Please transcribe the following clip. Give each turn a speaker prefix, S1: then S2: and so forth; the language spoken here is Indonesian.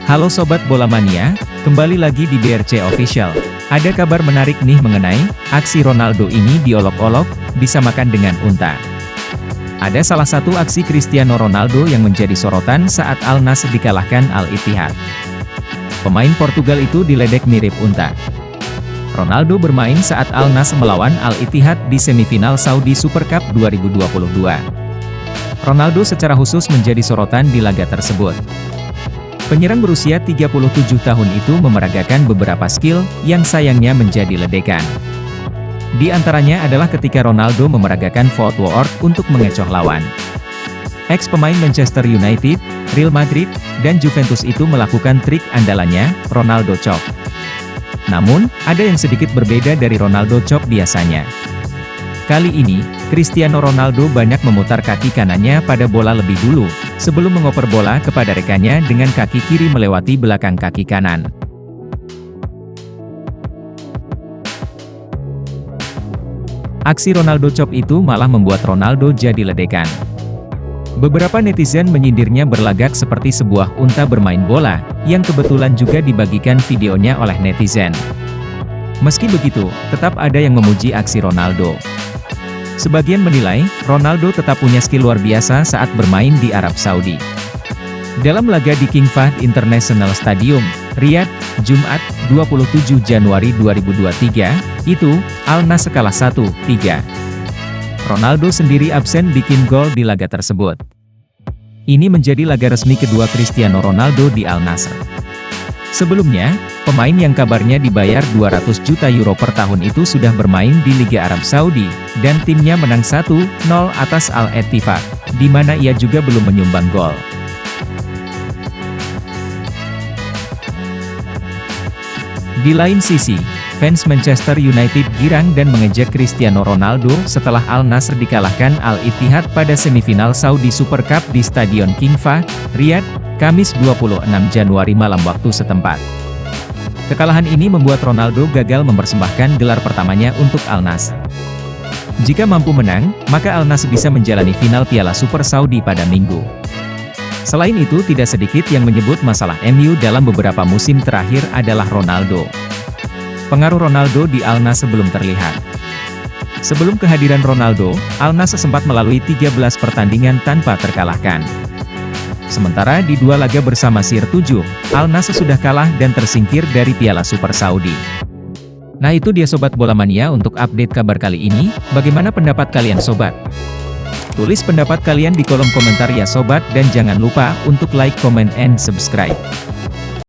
S1: Halo Sobat Bola Mania, kembali lagi di BRC Official. Ada kabar menarik nih mengenai aksi Ronaldo ini diolok-olok, disamakan dengan unta. Ada salah satu aksi Cristiano Ronaldo yang menjadi sorotan saat Al Nassr dikalahkan Al Ittihad. Pemain Portugal itu diledek mirip unta. Ronaldo bermain saat Al Nassr melawan Al Ittihad di semifinal Saudi Super Cup 2022. Ronaldo secara khusus menjadi sorotan di laga tersebut. Penyerang berusia 37 tahun itu memeragakan beberapa skill, yang sayangnya menjadi ledekan. Di antaranya adalah ketika Ronaldo memeragakan footwork untuk mengecoh lawan. Ex-pemain Manchester United, Real Madrid, dan Juventus itu melakukan trik andalannya, Ronaldo Chop. Namun, ada yang sedikit berbeda dari Ronaldo Chop biasanya. Kali ini, Cristiano Ronaldo banyak memutar kaki kanannya pada bola lebih dulu, sebelum mengoper bola kepada rekannya dengan kaki kiri melewati belakang kaki kanan. Aksi Ronaldo Chop itu malah membuat Ronaldo jadi ledekan. Beberapa netizen menyindirnya berlagak seperti sebuah unta bermain bola, yang kebetulan juga dibagikan videonya oleh netizen. Meski begitu, tetap ada yang memuji aksi Ronaldo. Sebagian menilai, Ronaldo tetap punya skill luar biasa saat bermain di Arab Saudi. Dalam laga di King Fahd International Stadium, Riyadh, Jumat, 27 Januari 2023, itu, Al Nassr kalah 1-3. Ronaldo sendiri absen bikin gol di laga tersebut. Ini menjadi laga resmi kedua Cristiano Ronaldo di Al Nassr. Sebelumnya, pemain yang kabarnya dibayar 200 juta euro per tahun itu sudah bermain di Liga Arab Saudi, dan timnya menang 1-0 atas Al Ettifaq, di mana ia juga belum menyumbang gol. Di lain sisi, fans Manchester United girang dan mengejek Cristiano Ronaldo setelah Al Nassr dikalahkan Al Ittihad pada semifinal Saudi Super Cup di Stadion King Fahd, Riyadh, Kamis 26 Januari malam waktu setempat. Kekalahan ini membuat Ronaldo gagal mempersembahkan gelar pertamanya untuk Al Nassr. Jika mampu menang, maka Al Nassr bisa menjalani final Piala Super Saudi pada Minggu. Selain itu, tidak sedikit yang menyebut masalah MU dalam beberapa musim terakhir adalah Ronaldo. Pengaruh Ronaldo di Al Nassr belum terlihat. Sebelum kehadiran Ronaldo, Al Nassr sempat melalui 13 pertandingan tanpa terkalahkan. Sementara di dua laga bersama Sir-7, Al Nassr sudah kalah dan tersingkir dari Piala Super Saudi. Nah itu dia Sobat Bola Mania untuk update kabar kali ini, bagaimana pendapat kalian Sobat? Tulis pendapat kalian di kolom komentar ya Sobat dan jangan lupa untuk like, comment, and subscribe.